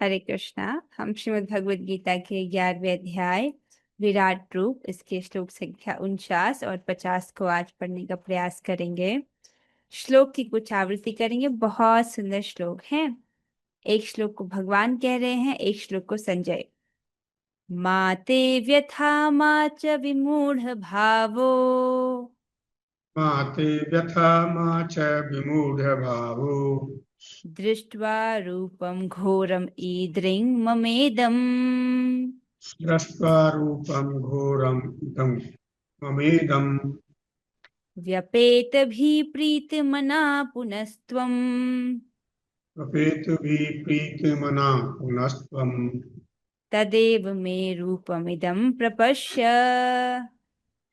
हरे कृष्णा। हम श्रीमद् भगवद गीता के 11वें अध्याय विराट रूप, इसके श्लोक संख्या 49 और 50 को आज पढ़ने का प्रयास करेंगे। श्लोक की कुछ आवृत्ति करेंगे। बहुत सुंदर श्लोक हैं। एक श्लोक को भगवान कह रहे हैं, एक श्लोक को संजय। माते व्यथा मा च विमूढ़ भावो मा ते व्यथा मा च विमूढभावो दृष्ट्वा रूपं घोरम ईदृङ् ममेदम् दृष्ट्वा रूपं घोरम् इदं ममेदम् व्यपेतभिप्रीतमना पुनस्त्वम् प्रपेतुभिः प्रीतिमना पुनस्त्वम् तदेव मे रूपमिदं प्रपश्य।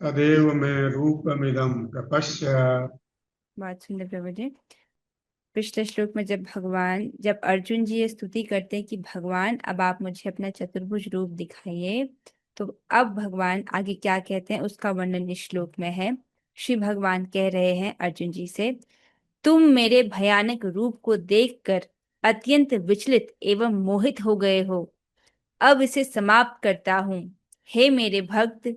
तदेव मे रूपमिदं प्रपश्य। बहुत सुंदर प्रभु जी। पिछले श्लोक में जब अर्जुन जी ये स्तुति करते हैं कि भगवान अब आप मुझे अपना चतुर्भुज रूप दिखाइए, तो अब भगवान आगे क्या कहते हैं उसका वर्णन इस श्लोक में है। श्री भगवान कह रहे हैं अर्जुन जी से, तुम मेरे भयानक रूप को देखकर अत्यंत विचलित एवं मोहित हो गए हो। अब इसे समाप्त करता हूँ। हे मेरे भक्त,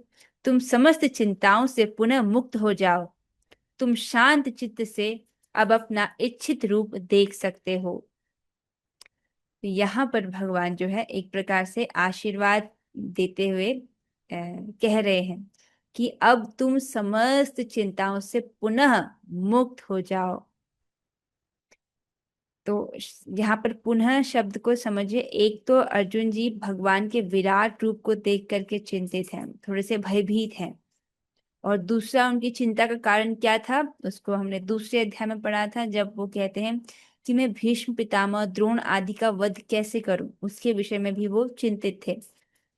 तुम समस्त चिंताओं से पुनः मुक्त हो जाओ। तुम शांत चित्त से अब अपना इच्छित रूप देख सकते हो। यहाँ पर भगवान जो है एक प्रकार से आशीर्वाद देते हुए कह रहे हैं कि अब तुम समस्त चिंताओं से पुनः मुक्त हो जाओ। तो यहाँ पर पुनः शब्द को समझिए। एक तो अर्जुन जी भगवान के विराट रूप को देख करके चिंतित हैं, थोड़े से भयभीत हैं। और दूसरा उनकी चिंता का कारण क्या था उसको हमने दूसरे अध्याय में पढ़ा था, जब वो कहते हैं कि मैं भीष्म पितामह द्रोण आदि का वध कैसे करूं, उसके विषय में भी वो चिंतित थे।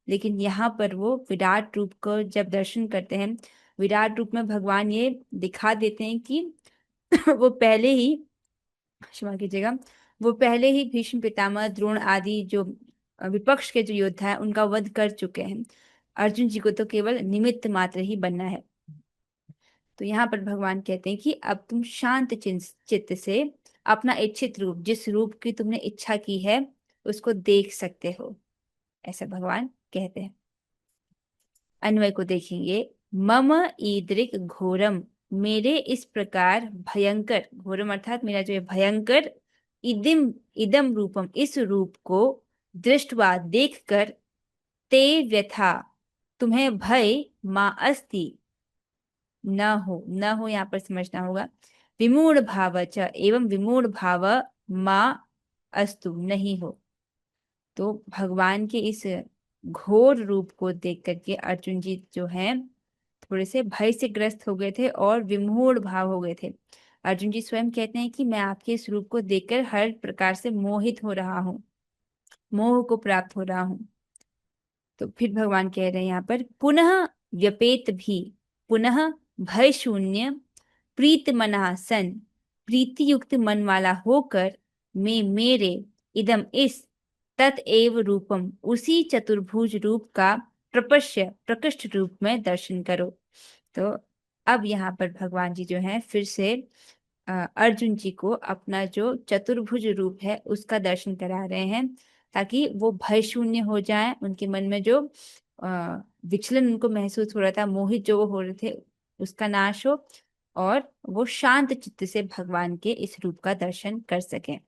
लेकिन यहाँ पर वो विराट रूप को जब दर्शन करते हैं, विराट रूप में भगवान ये दिखा देते हैं कि वो पहले ही, क्षमा कीजिएगा, वो पहले ही भीष्म पितामह द्रोण आदि जो विपक्ष के जो योद्धा है उनका वध कर चुके हैं। अर्जुन जी को तो केवल निमित्त मात्र ही बनना है। तो यहाँ पर भगवान कहते हैं कि अब तुम शांत चित्त से अपना इच्छित रूप, जिस रूप की तुमने इच्छा की है, उसको देख सकते हो। ऐसा भगवान कहते हैं। अन्वय को देखेंगे। मम ईदृक घोरम, मेरे इस प्रकार भयंकर, घोरम अर्थात मेरा जो है भयंकर, इदम इदम रूपम, इस रूप को दृष्टवा देखकर, ते व्यथा, तुम्हें भय, माँ अस्ति, न हो यहाँ पर समझना होगा। विमूढ़ भाव च, एवं विमूढ़ भाव माँ अस्तु, नहीं हो। तो भगवान के इस घोर रूप को देख करके अर्जुन जी जो हैं थोड़े से भय से ग्रस्त हो गए थे और विमूढ़ भाव हो गए थे। अर्जुन जी स्वयं कहते हैं कि मैं आपके इस रूप को देखकर हर प्रकार से मोहित हो रहा हूँ, मोह को प्राप्त हो रहा हूँ। तो फिर भगवान कह रहे हैं यहाँ पर, पुनः व्यपेत भी, पुनः भय शून्य, प्रीत मना सन, प्रीति युक्त मन वाला होकर, मैं मेरे इदम इस, तत्एव रूपम, उसी चतुर्भुज रूप का प्रपश्य, प्रकृष्ट रूप में दर्शन करो। तो अब यहाँ पर भगवान जी जो हैं फिर से अर्जुन जी को अपना जो चतुर्भुज रूप है उसका दर्शन करा रहे हैं, ताकि वो भय शून्य हो जाए। उनके मन में जो विचलन उनको महसूस हो रहा था, मोहित जो वो हो रहे थे, उसका नाश हो और वो शांत चित्त से भगवान के इस रूप का दर्शन कर सकें।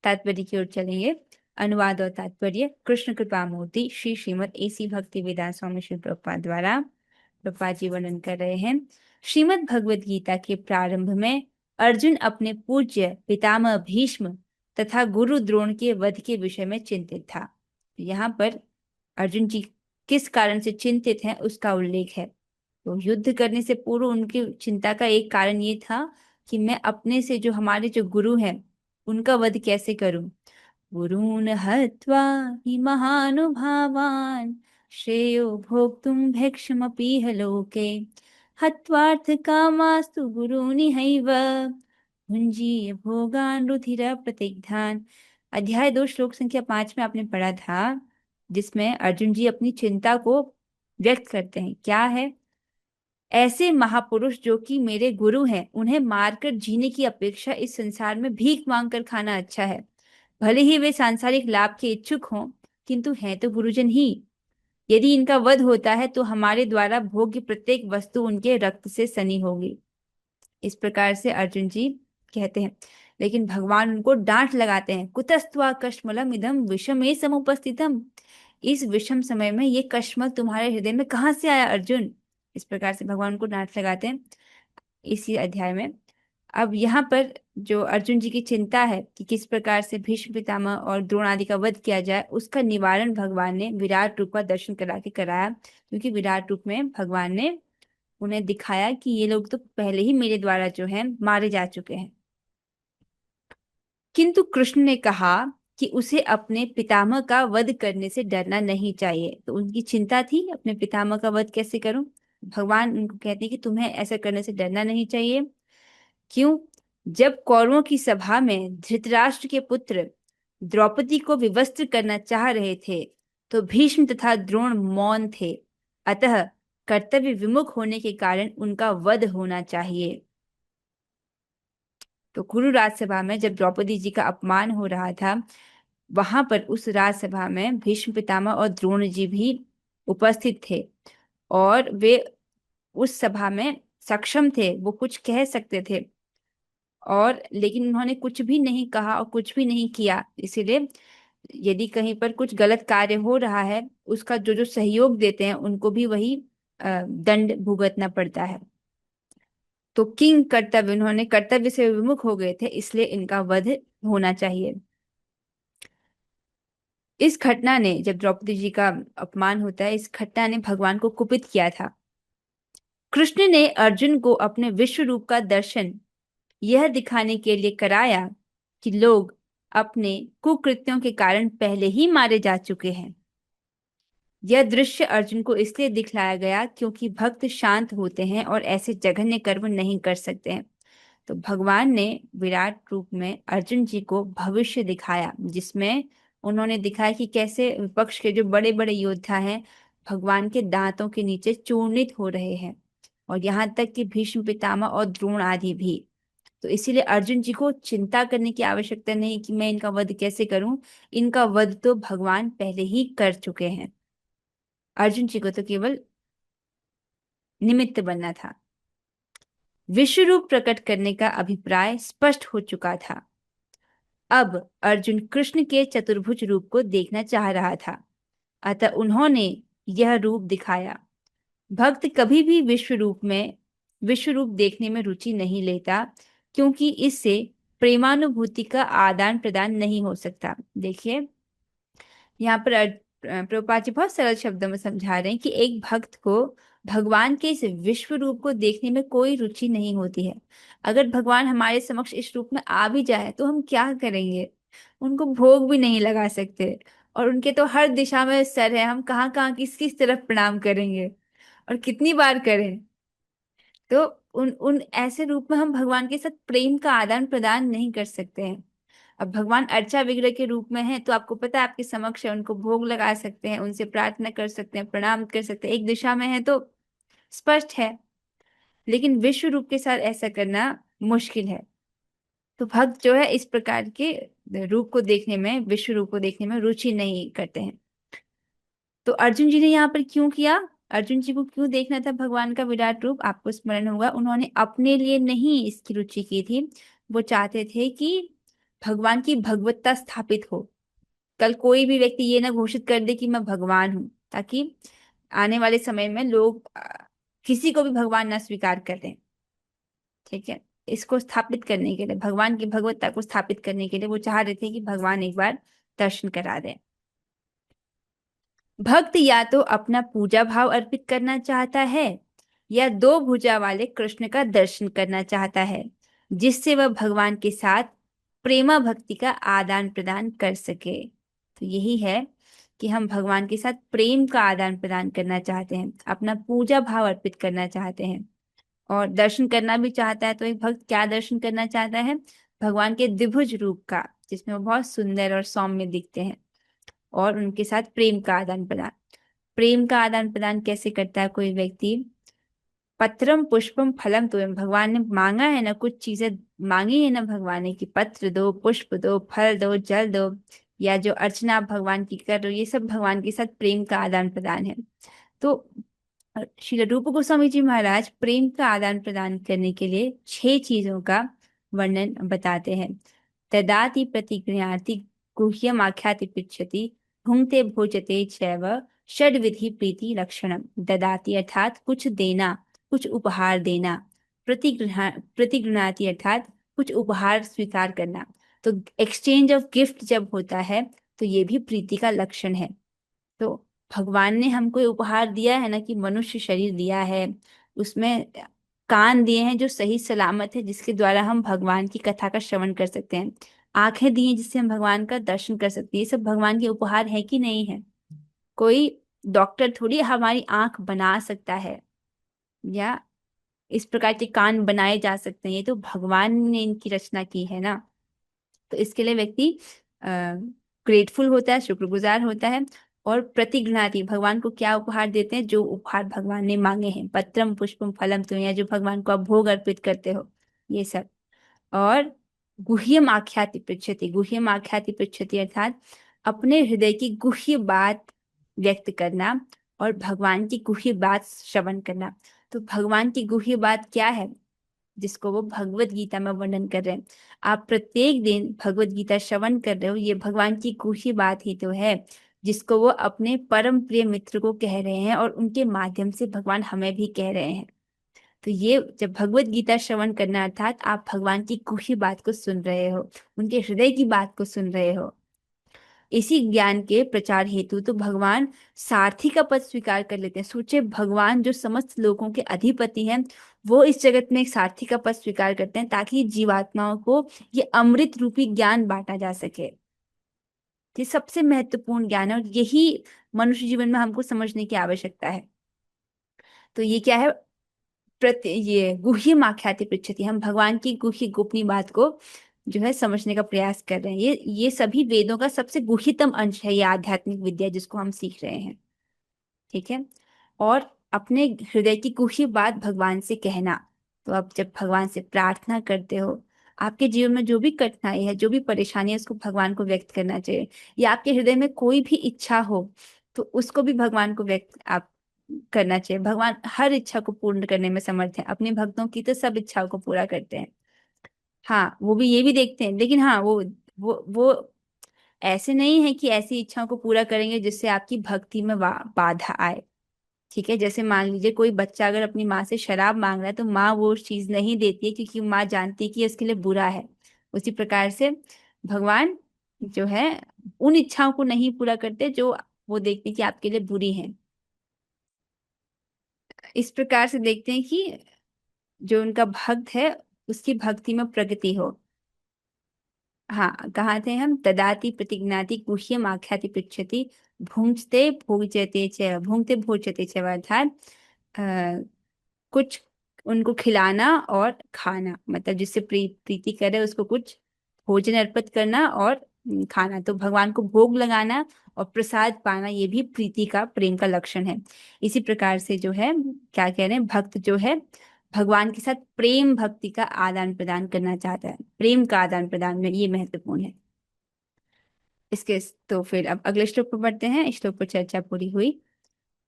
तात्पर्य की ओर चलेंगे। अनुवाद और तात्पर्य। कृष्ण कृपा मूर्ति श्री श्रीमद एसी भक्ति वेदांत स्वामी श्री प्रभुपाद द्वारा प्रभुपाद जी वर्णन कर रहे हैं। श्रीमद् भगवद गीता के प्रारंभ में अर्जुन अपने पूज्य पितामह भीष्म तथा गुरु द्रोण के वध के विषय में चिंतित था। यहाँ पर अर्जुन जी किस कारण से चिंतित हैं उसका उल्लेख है। तो युद्ध करने से पूर्व उनकी चिंता का एक कारण ये था कि मैं अपने से जो हमारे जो गुरु हैं उनका वध कैसे करूं। गुरून् हत्वा हि महानुभावान्, श्रेयो भोक्तुं भैक्षमपीह लोके, हत्वार्थकामास्तु गुरूनिहैव, भुञ्जीय भोगान् रुधिरप्रतिग्धान्। अध्याय 2 श्लोक संख्या 5 में आपने पढ़ा था, जिसमें अर्जुन जी अपनी चिंता को व्यक्त करते हैं। क्या है? ऐसे महापुरुष जो कि मेरे गुरु हैं, उन्हें मारकर जीने की अपेक्षा इस संसार में भीख मांगकर खाना अच्छा है। भले ही वे सांसारिक लाभ के इच्छुक हों, किंतु हैं तो गुरुजन ही। यदि इनका वध होता है तो हमारे द्वारा भोग्य प्रत्येक वस्तु उनके रक्त से सनी होगी। इस प्रकार से अर्जुन जी कहते हैं, लेकिन भगवान उनको डांट लगाते हैं। कुतस्त्वा कश्मलम इदम विषमे समुपस्थितम। इस विषम समय में ये कश्मल तुम्हारे हृदय में कहाँ से आया अर्जुन? इस प्रकार से भगवान को डांट लगाते हैं इसी अध्याय में। अब यहाँ पर जो अर्जुन जी की चिंता है कि किस प्रकार से भीष्म पितामह और द्रोण आदि का वध किया जाए, उसका निवारण भगवान ने विराट रूप का दर्शन करा के कराया। क्योंकि विराट रूप में भगवान ने उन्हें दिखाया कि ये लोग तो पहले ही मेरे द्वारा जो है मारे जा चुके हैं। किंतु कृष्ण ने कहा कि उसे अपने पितामह का वध करने से डरना नहीं चाहिए। तो उनकी चिंता थी अपने पितामह का वध कैसे करूं। भगवान उनको कहते हैं कि तुम्हें ऐसा करने से डरना नहीं चाहिए। क्यों? जब कौरवों की सभा में धृतराष्ट्र के पुत्र द्रौपदी को विवस्त्र करना चाह रहे थे तो भीष्म तथा द्रोण मौन थे। अतः कर्तव्य विमुख होने के कारण उनका वध होना चाहिए। तो कुरु राजसभा में जब द्रौपदी जी का अपमान हो रहा था, वहां पर उस राजसभा में भीष्म पितामह और द्रोण जी भी उपस्थित थे। और वे उस सभा में सक्षम थे, वो कुछ कह सकते थे, और लेकिन उन्होंने कुछ भी नहीं कहा और कुछ भी नहीं किया। इसीलिए यदि कहीं पर कुछ गलत कार्य हो रहा है, उसका जो जो सहयोग देते हैं उनको भी वही दंड भुगतना पड़ता है। तो किंग कर्तव्य, उन्होंने कर्तव्य से विमुख हो गए थे, इसलिए इनका वध होना चाहिए। इस घटना ने, जब द्रौपदी जी का अपमान होता है, इस घटना ने भगवान को कुपित किया था। कृष्ण ने अर्जुन को अपने विश्व रूप का दर्शन यह दिखाने के लिए कराया कि लोग अपने कुकृत्यों के कारण पहले ही मारे जा चुके हैं। यह दृश्य अर्जुन को इसलिए दिखलाया गया क्योंकि भक्त शांत होते हैं और ऐसे जघन्य कर्म नहीं कर सकते हैं। तो भगवान ने विराट रूप में अर्जुन जी को भविष्य दिखाया, जिसमें उन्होंने दिखाया कि कैसे विपक्ष के जो बड़े बड़े योद्धा हैं भगवान के दांतों के नीचे चूर्णित हो रहे हैं, और यहाँ तक कि भीष्म पितामह और द्रोण आदि भी। तो इसीलिए अर्जुन जी को चिंता करने की आवश्यकता नहीं कि मैं इनका वध कैसे करूं। इनका वध तो भगवान पहले ही कर चुके हैं। अर्जुन जी को तो केवल निमित्त बनना था। विश्व रूप प्रकट करने का अभिप्राय स्पष्ट हो चुका था। अब अर्जुन कृष्ण के चतुर्भुज रूप को देखना चाह रहा था, अतः उन्होंने यह रूप दिखाया। भक्त कभी भी विश्व रूप देखने में रुचि नहीं लेता, क्योंकि इससे प्रेमानुभूति का आदान प्रदान नहीं हो सकता। देखिए, यहाँ पर प्रभुपाद जी बहुत सरल शब्दों में समझा रहे हैं कि एक भक्त को भगवान के इस विश्व रूप को देखने में कोई रुचि नहीं होती है। अगर भगवान हमारे समक्ष इस रूप में आ भी जाए तो हम क्या करेंगे? उनको भोग भी नहीं लगा सकते, और उनके तो हर दिशा में सर है, हम कहाँ कहाँ किस किस तरफ प्रणाम करेंगे और कितनी बार करें? तो उन उन ऐसे रूप में हम भगवान के साथ प्रेम का आदान प्रदान नहीं कर सकते हैं। अब भगवान अर्चा विग्रह के रूप में है तो आपको पता है आपके समक्ष है, उनको भोग लगा सकते हैं, उनसे प्रार्थना कर सकते हैं, प्रणाम कर सकते हैं, एक दिशा में है तो स्पष्ट है। लेकिन विश्व रूप के साथ ऐसा करना मुश्किल है। तो भक्त जो है इस प्रकार के रूप को देखने में, विश्व रूप को देखने में रुचि नहीं करते हैं। तो अर्जुन जी ने यहाँ पर क्यों किया? अर्जुन जी को क्यों देखना था भगवान का विराट रूप? आपको स्मरण होगा, उन्होंने अपने लिए नहीं इसकी रुचि की थी। वो चाहते थे कि भगवान की भगवत्ता स्थापित हो। कल कोई भी व्यक्ति ये ना घोषित कर दे कि मैं भगवान हूं, ताकि आने वाले समय में लोग किसी को भी भगवान ना स्वीकार कर दें। ठीक है, इसको स्थापित करने के लिए, भगवान की भगवत्ता को स्थापित करने के लिए वो चाह रहे थे कि भगवान एक बार दर्शन करा दें। भक्त या तो अपना पूजा भाव अर्पित करना चाहता है, या दो भुजा वाले कृष्ण का दर्शन करना चाहता है, जिससे वह भगवान के साथ प्रेमा भक्ति का आदान प्रदान कर सके। तो यही है कि हम भगवान के साथ प्रेम का आदान प्रदान करना चाहते हैं, अपना पूजा भाव अर्पित करना चाहते हैं, और दर्शन करना भी चाहता है। तो एक भक्त क्या दर्शन करना चाहता है? भगवान के द्विभुज रूप का, जिसमें वो बहुत सुंदर और सौम्य दिखते हैं, और उनके साथ प्रेम का आदान प्रदान। प्रेम का आदान प्रदान कैसे करता है कोई व्यक्ति? पत्रम पुष्पम फलम तोयम, भगवान ने मांगा है ना, कुछ चीजें मांगी है ना भगवान ने, कि पत्र दो, पुष्प दो, फल दो, जल दो, या जो अर्चना आप भगवान की कर रहे हो, ये सब भगवान के साथ प्रेम का आदान प्रदान है। तो श्रील रूप गोस्वामी जी महाराज प्रेम का आदान प्रदान करने के लिए 6 चीजों का वर्णन बताते हैं। ददाति प्रतिगृह्णाति गुह्यम आख्याति पृच्छति भुंक्ते भोजते चैव षड्विधि प्रीति लक्षणम। ददाति अर्थात कुछ देना, कुछ उपहार देना। प्रतिगृह्णाति अर्थात कुछ उपहार स्वीकार करना। तो एक्सचेंज ऑफ गिफ्ट जब होता है तो ये भी प्रीति का लक्षण है। तो भगवान ने हमको ये उपहार दिया है ना, कि मनुष्य शरीर दिया है, उसमें कान दिए हैं जो सही सलामत है, जिसके द्वारा हम भगवान की कथा का श्रवण कर सकते हैं। आंखें दी हैं जिससे हम भगवान का दर्शन कर सकते हैं। ये सब भगवान के उपहार है कि नहीं है? कोई डॉक्टर थोड़ी हमारी आंख बना सकता है, या इस प्रकार के कान बनाए जा सकते हैं। ये तो भगवान ने इनकी रचना की है ना। तो इसके लिए व्यक्ति ग्रेटफुल होता है, शुक्रगुजार होता है। और प्रतिगृह्णाति, भगवान को क्या उपहार देते हैं? जो उपहार भगवान ने मांगे हैं, पत्रम पुष्पम फलम तो, या जो भगवान को आप भोग अर्पित करते हो, ये सब। और गुह्यम आख्याति पृच्छति, गुह्यम आख्याति पृच्छति अर्थात अपने हृदय की गुह्य बात व्यक्त करना और भगवान की गुह्य बात श्रवण करना। तो भगवान की गुह्य बात क्या है, जिसको वो भगवत गीता में वर्णन कर रहे हैं। आप प्रत्येक दिन भगवत गीता श्रवण कर रहे हो, ये भगवान की गुह्य बात ही तो है, जिसको वो अपने परम प्रिय मित्र को कह रहे हैं, और उनके माध्यम से भगवान हमें भी कह रहे हैं। तो ये जब भगवत गीता श्रवण करना, अर्थात आप भगवान की गुह्य बात को सुन रहे हो, उनके हृदय की बात को सुन रहे हो। इसी ज्ञान के प्रचार हेतु तो भगवान सारथी का पद स्वीकार कर लेते हैं। सोचे, भगवान जो समस्त लोगों के अधिपति हैं, वो इस जगत में एक सारथी का पद स्वीकार करते हैं, ताकि जीवात्माओं को ये अमृत रूपी ज्ञान बांटा जा सके। ये सबसे महत्वपूर्ण ज्ञान है, और यही मनुष्य जीवन में हमको समझने की आवश्यकता है। तो ये क्या है? ये गुह्य आख्याति पृच्छति, हम भगवान की गुह्य गोपनीय बात को जो है समझने का प्रयास कर रहे हैं। ये सभी वेदों का सबसे गुह्यतम अंश है, ये आध्यात्मिक विद्या जिसको हम सीख रहे हैं। ठीक है। और अपने हृदय की गुह्य बात भगवान से कहना। तो आप जब भगवान से प्रार्थना करते हो, आपके जीवन में जो भी कठिनाई है, जो भी परेशानी है, उसको भगवान को व्यक्त करना चाहिए। या आपके हृदय में कोई भी इच्छा हो, तो उसको भी भगवान को व्यक्त आप करना चाहिए। भगवान हर इच्छा को पूर्ण करने में समर्थ है। अपने भक्तों की तो सब इच्छाओं को पूरा करते हैं। हाँ, वो भी ये भी देखते हैं, लेकिन हाँ, वो ऐसे नहीं है कि ऐसी इच्छाओं को पूरा करेंगे जिससे आपकी भक्ति में बाधा आए। ठीक है। जैसे मान लीजिए कोई बच्चा अगर अपनी माँ से शराब मांग रहा है, तो माँ वो चीज नहीं देती है, क्योंकि माँ जानती है कि इसके लिए बुरा है। उसी प्रकार से भगवान जो है उन इच्छाओं को नहीं पूरा करते जो वो देखते हैं कि आपके लिए बुरी हैं। इस प्रकार से देखते हैं कि जो उनका भक्त है, उसकी भक्ति में प्रगति हो। हाँ, कहाँ थे हम? ददाति प्रतिज्ञाति गुह्यम आख्याति पृच्छति भुंक्ते भोजते च, भुंक्ते भोजते च, अर्थात कुछ उनको खिलाना और खाना, मतलब जिससे प्रीति करे उसको कुछ भोजन अर्पित करना और खाना। तो भगवान को भोग लगाना और प्रसाद पाना, ये भी प्रीति का, प्रेम का लक्षण है। इसी प्रकार से जो है, क्या कह रहे हैं, भक्त जो है भगवान के साथ प्रेम भक्ति का आदान प्रदान करना चाहता है। प्रेम का आदान प्रदान में ये महत्वपूर्ण है। इसके तो फिर अब अगले श्लोक पर बढ़ते हैं। इस श्लोक पर चर्चा पूरी हुई।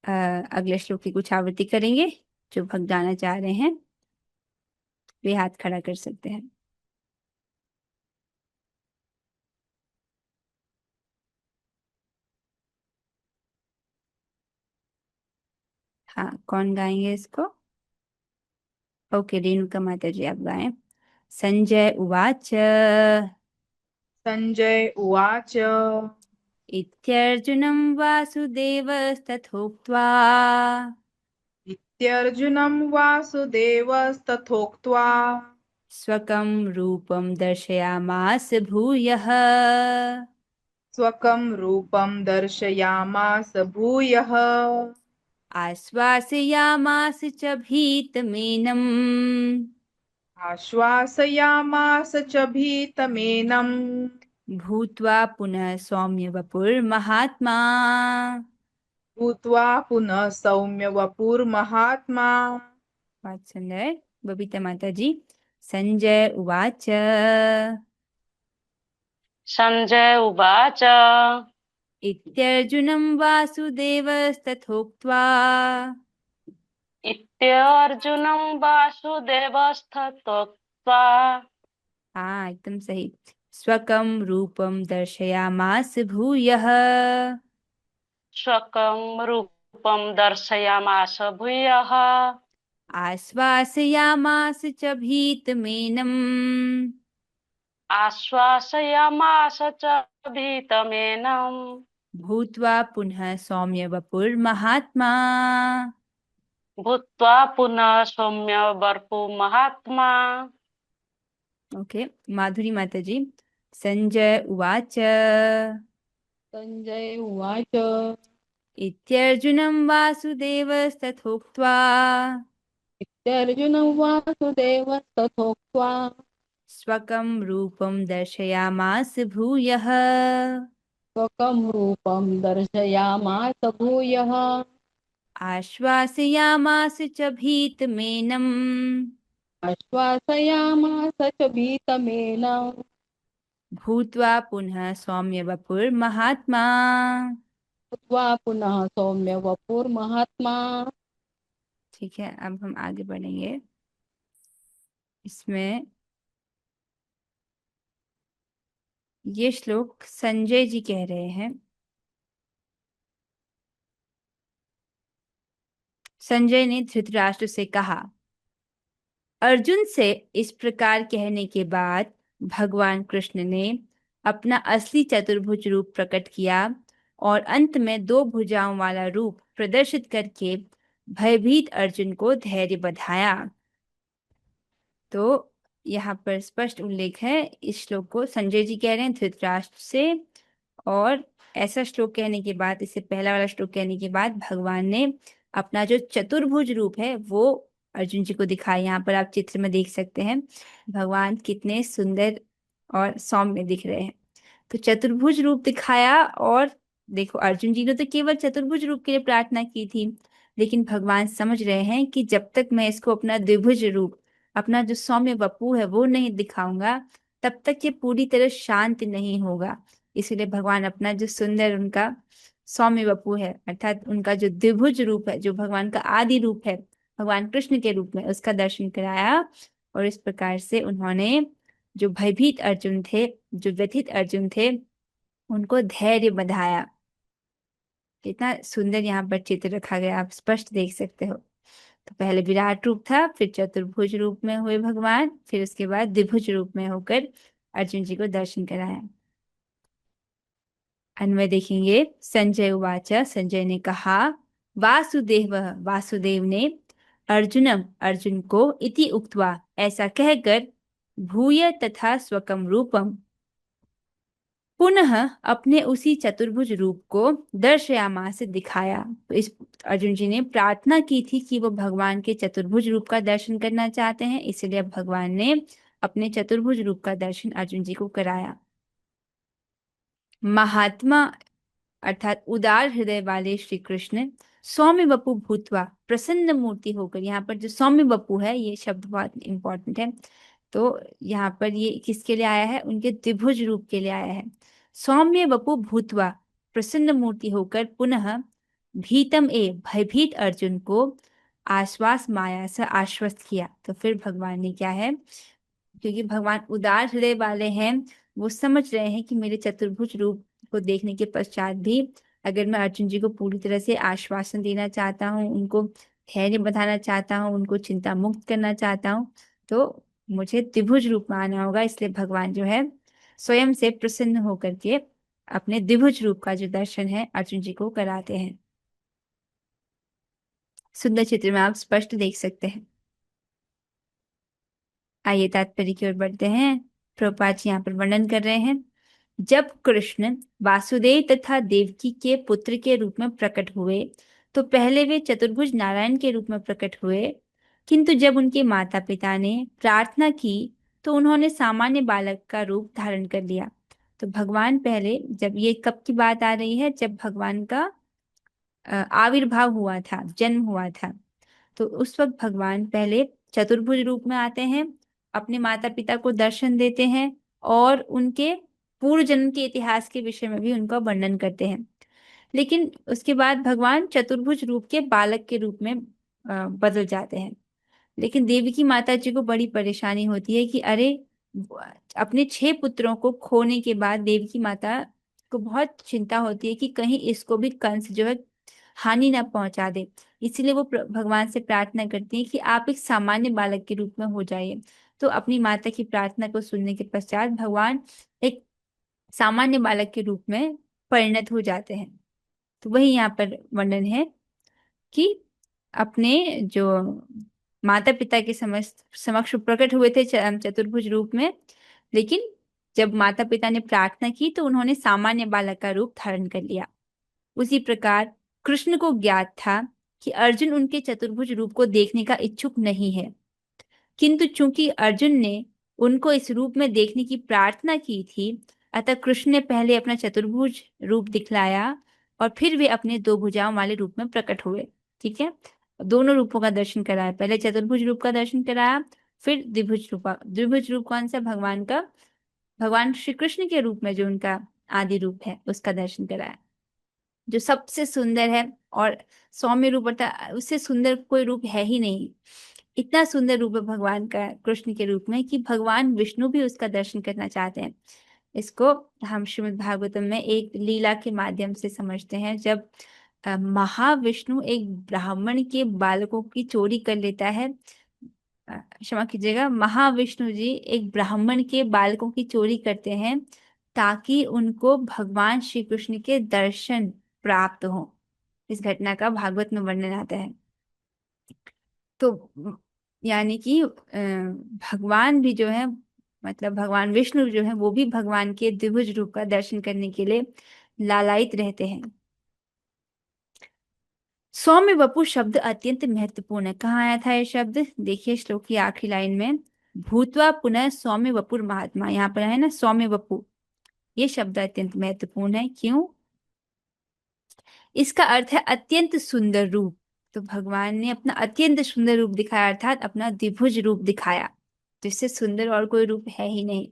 अगले श्लोक की कुछ आवृत्ति करेंगे। जो भक्त गाना चाह रहे हैं वे हाथ खड़ा कर सकते हैं। हाँ, कौन गाएंगे इसको? ओके, रेणुका माता जी आप गाएं। संजय उवाच संजय उवाच इत्यर्जुनं वासुदेवस्तथोक्त्वा इत्यर्जुनं वासुदेवस्तथोक्त्वा स्वकं रूपं दर्शयामास भूयः। स्वकं रूपं दर्शयामास भूयः। आश्वासयामास च भीतमेनम् आश्वासयामास च भीतमेनं भूत्वा पुनः सौम्य वपुर्महात्मा। भूत्वा पुनः सौम्य वपुर्महात्मा। बहुत सुंदर। बबीता माता जी। संजय उवाच। संजय उवाच। इत्यर्जुनं वासुदेवस्तथोक्त्वा। इत्यर्जुनं वासुदेवस्तथोक्त्वा। हाँ, एकदम सही। स्वकं रूपं दर्शयामास भूयः। स्वकं रूपं दर्शयामास भूयः। आश्वासयामास च भीतमेनम्। आश्वासयामास च भीतमेनं। भूत्वा पुनः सौम्य वपुर्महात्मा। भूत्वा पुनः सौम्य वपु महात्मा। ओके, माधुरी माता जी। संजय उवाच। सञ्जय उवाच। इत्यर्जुनं वासुदेवस्तथोक्त्वा। इत्यर्जुनं वासुदेवस्तथोक्त्वा। स्वकं रूपं दर्शयामास भूयः। स्वकं रूपं दर्शयामास भूयः। आश्वासयामास च भीतमेनम्। आश्वासयामास च भीतमेनं। भूत्वा पुनः सौम्य वपुर्महात्मा। भूत्वा पुनः सौम्य वपुर्महात्मा। ठीक है, अब हम आगे बढ़ेंगे। इसमें ये श्लोक संजय जी कह रहे हैं। संजय ने धृतराष्ट्र से कहा। अर्जुन से इस प्रकार कहने के बाद भगवान कृष्ण ने अपना असली चतुर्भुज रूप प्रकट किया और अंत में दो भुजाओं वाला रूप प्रदर्शित करके भयभीत अर्जुन को धैर्य बंधाया। तो यहाँ पर स्पष्ट उल्लेख है, इस श्लोक को संजय जी कह रहे हैं धृतराष्ट्र से। और ऐसा श्लोक कहने के बाद, इससे पहला वाला श्लोक कहने के बाद भगवान ने अपना जो चतुर्भुज रूप है वो अर्जुन जी को दिखाया। यहाँ पर आप चित्र में देख सकते हैं भगवान कितने सुंदर और सौम्य दिख रहे हैं। तो चतुर्भुज रूप दिखाया। और देखो, अर्जुन जी ने तो केवल चतुर्भुज रूप के लिए प्रार्थना की थी, लेकिन भगवान समझ रहे हैं कि जब तक मैं इसको अपना द्विभुज रूप, अपना जो सौम्य वपु है वो नहीं दिखाऊंगा, तब तक ये पूरी तरह शांत नहीं होगा। इसलिए भगवान अपना जो सुंदर उनका सौम्य वपु है, अर्थात उनका जो द्विभुज रूप है, जो भगवान का आदि रूप है भगवान कृष्ण के रूप में, उसका दर्शन कराया। और इस प्रकार से उन्होंने जो भयभीत अर्जुन थे, जो व्यथित अर्जुन थे, उनको धैर्य बंधाया। कितना सुंदर यहाँ पर चित्र रखा गया, आप स्पष्ट देख सकते हो। तो पहले विराट रूप था, फिर चतुर्भुज रूप में हुए भगवान, फिर उसके बाद द्विभुज रूप में होकर अर्जुन जी को दर्शन कराया। अन्वय देखेंगे। संजय उवाच। संजय ने कहा। वासुदेव, वासुदेव ने अर्जुनम, अर्जुन को इति उक्त्वा, ऐसा कहकर भूय तथा स्वकम रूपम, पुनः अपने उसी चतुर्भुज रूप को दर्शयामास दिखाया। तो इस अर्जुन जी ने प्रार्थना की थी कि वो भगवान के चतुर्भुज रूप का दर्शन करना चाहते हैं, इसलिए भगवान ने अपने चतुर्भुज रूप का दर्शन अर्जुन जी को कराया। महात्मा अर्थात उदार हृदय वाले श्री कृष्ण सौम्य वपु भूतवा, प्रसन्न मूर्ति होकर, यहाँ पर जो सौम्य वपु है ये शब्द बहुत इंपॉर्टेंट है। तो यहाँ पर ये किसके लिए आया है? उनके द्विभुज रूप के लिए आया है। सौम्य वपु भूतवा, प्रसन्न मूर्ति होकर, पुनः भीतम ए, भयभीत अर्जुन को आश्वास माया से आश्वस्त किया। तो फिर भगवान ने क्या है, क्योंकि भगवान उदार हृदय वाले हैं, वो समझ रहे हैं कि मेरे चतुर्भुज रूप को देखने के पश्चात भी अगर मैं अर्जुन जी को पूरी तरह से आश्वासन देना चाहता हूँ, उनको धैर्य बंधाना चाहता हूँ, उनको चिंता मुक्त करना चाहता हूँ, तो मुझे द्विभुज रूप में आना होगा। इसलिए भगवान जो है स्वयं से प्रसन्न होकर के अपने द्विभुज रूप का जो दर्शन है अर्जुन जी को कराते हैं। सुंदर चित्र में आप स्पष्ट देख सकते हैं। आइए तात्पर्य की ओर बढ़ते हैं। प्रभुपाद जी यहाँ पर वर्णन कर रहे हैं। जब कृष्ण वासुदेव तथा देवकी के पुत्र के रूप में प्रकट हुए तो पहले वे चतुर्भुज नारायण के रूप में प्रकट हुए, किंतु जब उनके माता पिता ने प्रार्थना की तो उन्होंने सामान्य बालक का रूप धारण कर लिया। तो भगवान पहले, जब ये कब की बात आ रही है, जब भगवान का आविर्भाव हुआ था, जन्म हुआ था, तो उस वक्त भगवान पहले चतुर्भुज रूप में आते हैं, अपने माता पिता को दर्शन देते हैं और उनके पूर्व जन्म के इतिहास के विषय में भी उनका वर्णन करते हैं। लेकिन उसके बाद भगवान चतुर्भुज रूप के बालक के रूप में बदल जाते हैं। लेकिन देवी की माता जी को बड़ी परेशानी होती है कि अरे, अपने 6 पुत्रों को खोने के बाद देवी की माता को बहुत चिंता होती है कि कहीं इसको भी कंस जो है हानि ना पहुंचा दे। इसीलिए वो भगवान से प्रार्थना करती है कि आप एक सामान्य बालक के रूप में हो जाइए। तो अपनी माता की प्रार्थना को सुनने के पश्चात भगवान एक सामान्य बालक के रूप में परिणत हो जाते हैं। तो वही यहाँ पर वर्णन है कि अपने जो माता पिता के समक्ष प्रकट हुए थे चतुर्भुज रूप में, लेकिन जब माता पिता ने प्रार्थना की तो उन्होंने सामान्य बालक का रूप धारण कर लिया। उसी प्रकार कृष्ण को ज्ञात था कि अर्जुन उनके चतुर्भुज रूप को देखने का इच्छुक नहीं है, किंतु चूंकि अर्जुन ने उनको इस रूप में देखने की प्रार्थना की थी, अतः कृष्ण ने पहले अपना चतुर्भुज रूप दिखलाया और फिर वे अपने 2 भुजाओं वाले रूप में प्रकट हुए। ठीक है, दोनों रूपों का दर्शन कराया, पहले चतुर्भुज रूप का दर्शन कराया, फिर द्विभुज रूप कौन सा, भगवान का, भगवान श्री कृष्ण के रूप में जो उनका आदि रूप है उसका दर्शन कराया, जो सबसे सुंदर है और सौम्य रूप, अर्थात उससे सुंदर कोई रूप है ही नहीं। इतना सुंदर रूप है भगवान का कृष्ण के रूप में कि भगवान विष्णु भी उसका दर्शन करना चाहते हैं। इसको हम श्रीमद् भागवतम में एक लीला के माध्यम से समझते हैं। जब महाविष्णु एक ब्राह्मण के बालकों की चोरी कर लेता है, क्षमा कीजिएगा, महाविष्णु जी एक ब्राह्मण के बालकों की चोरी करते हैं ताकि उनको भगवान श्री कृष्ण के दर्शन प्राप्त हो। इस घटना का भागवत में वर्णन आता है। तो यानी कि भगवान भी जो है, मतलब भगवान विष्णु जो है वो भी भगवान के द्विभुज रूप का दर्शन करने के लिए लालायित रहते हैं। सौम्य वपु शब्द अत्यंत महत्वपूर्ण है। कहाँ आया था ये शब्द, देखिए श्लोक की आखिरी लाइन में, भूतवा पुनः सौम्य वपुर महात्मा, यहाँ पर है ना सौम्य वपु, ये शब्द अत्यंत महत्वपूर्ण है। क्यों? इसका अर्थ है अत्यंत सुंदर रूप। तो भगवान ने अपना अत्यंत सुंदर रूप दिखाया, अर्थात अपना द्विभुज रूप दिखाया, जिससे सुंदर और कोई रूप है ही नहीं।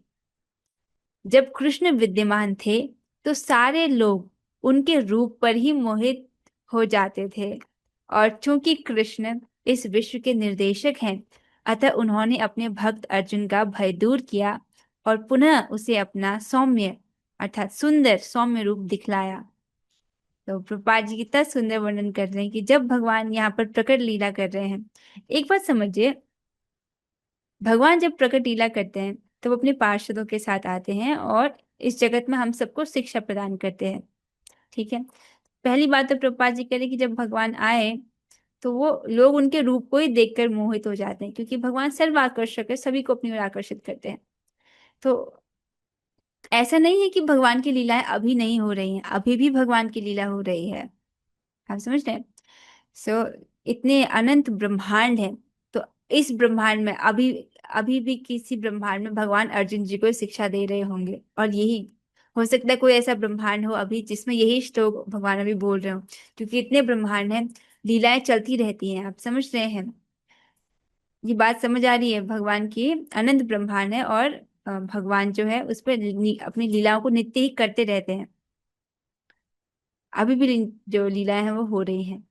जब कृष्ण विद्यमान थे तो सारे लोग उनके रूप पर ही मोहित हो जाते थे, और चूंकि कृष्ण इस विश्व के निर्देशक हैं, अतः उन्होंने अपने भक्त अर्जुन का भय दूर किया और पुनः उसे अपना सौम्य अर्थात सुंदर सौम्य रूप दिखलाया। तो प्रभुपाद जी कितना सुंदर वर्णन कर रहे हैं कि जब भगवान यहाँ पर प्रकट लीला कर रहे हैं, एक बात समझिए, भगवान जब प्रकट लीला करते हैं तो वो अपने पार्षदों के साथ आते हैं और इस जगत में हम सबको शिक्षा प्रदान करते हैं। ठीक है, पहली बात तो प्रभुपाद जी कह रहे कि जब भगवान आए तो वो लोग उनके रूप को ही देखकर मोहित हो जाते हैं, क्योंकि भगवान सर्वाकर्षक है, सभी को अपनी ओर आकर्षित करते हैं। तो ऐसा नहीं है कि भगवान की लीलाएं अभी नहीं हो रही हैं, अभी भी भगवान की लीला हो रही है। आप समझ रहे हैं? सो इतने अनंत ब्रह्मांड है, तो इस ब्रह्मांड में अभी अभी भी किसी ब्रह्मांड में भगवान अर्जुन जी को शिक्षा दे रहे होंगे, और यही हो सकता है कोई ऐसा ब्रह्मांड हो अभी जिसमें यही श्लोक भगवान अभी बोल रहे हो, क्योंकि इतने ब्रह्मांड हैं, लीलाएं चलती रहती हैं। आप समझ रहे हैं? ये बात समझ आ रही है? भगवान की अनंत ब्रह्मांड है और भगवान जो है उस पर अपनी लीलाओं को नित्य ही करते रहते हैं, अभी भी जो लीलाएं हैं वो हो रही हैं।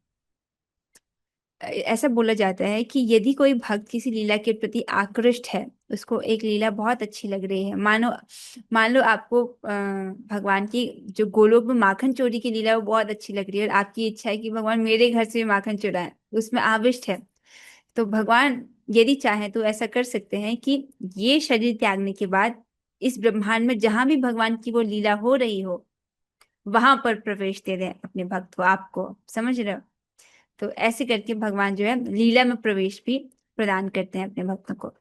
ऐसा बोला जाता है कि यदि कोई भक्त किसी लीला के प्रति आकृष्ट है, उसको एक लीला बहुत अच्छी लग रही है, मान लो आपको भगवान की जो गोलोक में माखन चोरी की लीला वो बहुत अच्छी लग रही है और आपकी इच्छा है कि भगवान मेरे घर से भी माखन चुराए, उसमें आविष्ट है, तो भगवान यदि चाहे तो ऐसा कर सकते हैं कि ये शरीर त्यागने के बाद इस ब्रह्मांड में जहां भी भगवान की वो लीला हो रही हो वहां पर प्रवेश दे दें अपने भक्त को। आपको समझ रहे हो? तो ऐसे करके भगवान जो है लीला में प्रवेश भी प्रदान करते हैं अपने भक्तों को।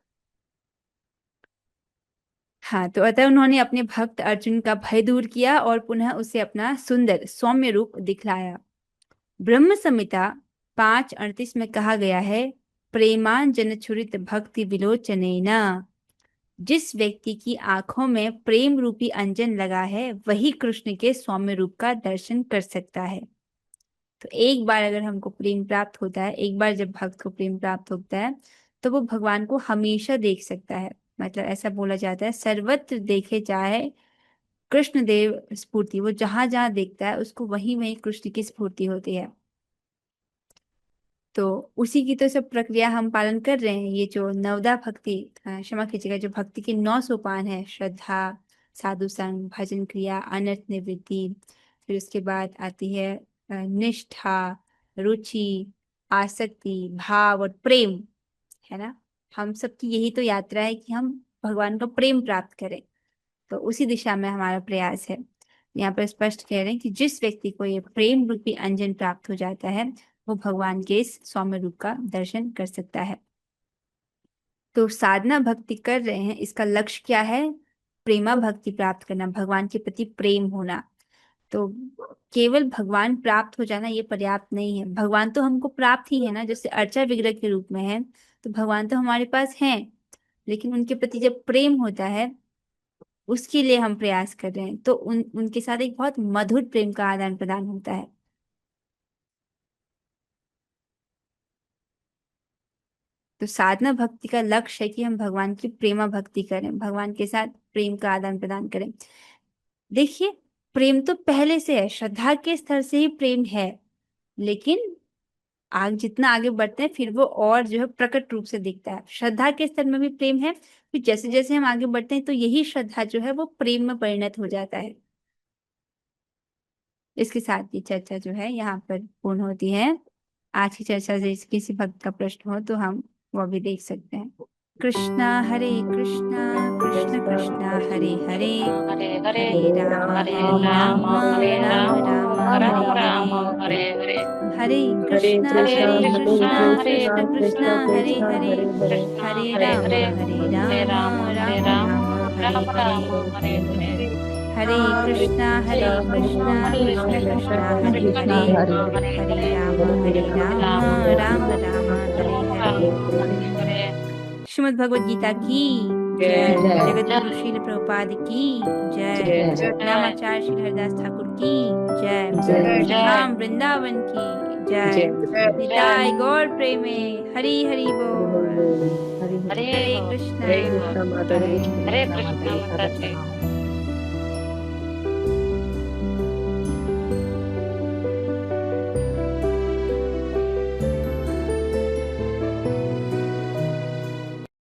हाँ, तो अतः उन्होंने अपने भक्त अर्जुन का भय दूर किया और पुनः उसे अपना सुंदर सौम्य रूप दिखलाया। ब्रह्म संहिता 5:38 में कहा गया है, प्रेमांजन छुरित भक्ति विलोचनेना, जिस व्यक्ति की आंखों में प्रेम रूपी अंजन लगा है वही कृष्ण के सौम्य रूप का दर्शन कर सकता है। तो एक बार अगर हमको प्रेम प्राप्त होता है, एक बार जब भक्त को प्रेम प्राप्त होता है तो वो भगवान को हमेशा देख सकता है। मतलब ऐसा बोला जाता है, सर्वत्र देखे चाहे कृष्ण देव स्फूर्ति। वो जहां जहां देखता है उसको वहीं वहीं कृष्ण की स्फूर्ति होती है। तो उसी की तो सब प्रक्रिया हम पालन कर रहे हैं। ये जो नवदा भक्ति, क्षमा कीजिएगा, जो भक्ति के 9 सोपान है, श्रद्धा, साधु संग, भजन क्रिया, अनर्थ निवृत्ति, फिर उसके बाद आती है निष्ठा, रुचि, आसक्ति, भाव और प्रेम, है ना। हम सबकी यही तो यात्रा है कि हम भगवान का प्रेम प्राप्त करें। तो उसी दिशा में हमारा प्रयास है। यहाँ पर स्पष्ट कह रहे हैं कि जिस व्यक्ति को ये प्रेम रूपी अंजन प्राप्त हो जाता है वो भगवान के इस सौम्य रूप का दर्शन कर सकता है। तो साधना भक्ति कर रहे हैं, इसका लक्ष्य क्या है? प्रेमा भक्ति प्राप्त करना, भगवान के प्रति प्रेम होना। तो केवल भगवान प्राप्त हो जाना ये पर्याप्त नहीं है। भगवान तो हमको प्राप्त ही है ना, जैसे अर्चा विग्रह के रूप में है, तो भगवान तो हमारे पास हैं, लेकिन उनके प्रति जब प्रेम होता है उसके लिए हम प्रयास कर रहे हैं। तो उनके साथ एक बहुत मधुर प्रेम का आदान प्रदान होता है। तो साधना भक्ति का लक्ष्य है कि हम भगवान की प्रेमा भक्ति करें, भगवान के साथ प्रेम का आदान प्रदान करें। देखिए, प्रेम तो पहले से है, श्रद्धा के स्तर से ही प्रेम है, लेकिन जितना आगे बढ़ते हैं फिर वो और जो है प्रकट रूप से दिखता है। श्रद्धा के स्तर में भी प्रेम है, फिर जैसे जैसे हम आगे बढ़ते हैं तो यही श्रद्धा जो है वो प्रेम में परिणत हो जाता है। इसके साथ ये चर्चा जो है यहाँ पर पूर्ण होती है। आज की चर्चा से किसी भक्त का प्रश्न हो तो हम वो भी देख सकते हैं। कृष्णा हरे कृष्णा, कृष्ण कृष्णा हरे हरे, हरे हरे हरे राम हरे हरे राम राम, हरे राम राम राम राम हरे राम हरे, हरे हरे हरे कृष्णा हरे हरे कृष्णा कृष्णा, हरे कृष्ण कृष्णा हरे हरे, कृष्णा हरे हरे राम हरे हरे हरे राम, राम हरे राम राम राम हरे राम राम हरे, हरे हरे हरे कृष्णा हरे कृष्णा, कृष्ण कृष्णा हरे हरे, हरे राम राम राम हरे हरे। श्रीमद् भगवद गीता की जय, जगत गुरु श्रील प्रभुपाद की जय, नामाचार्य श्री हरिदास ठाकुर की जय, धाम वृंदावन की जय, निताय गौर प्रेमे हरि हरि बोल। हरे हरे बोल, कृष्णा हरे बोल, हरे कृष्णा माता जी।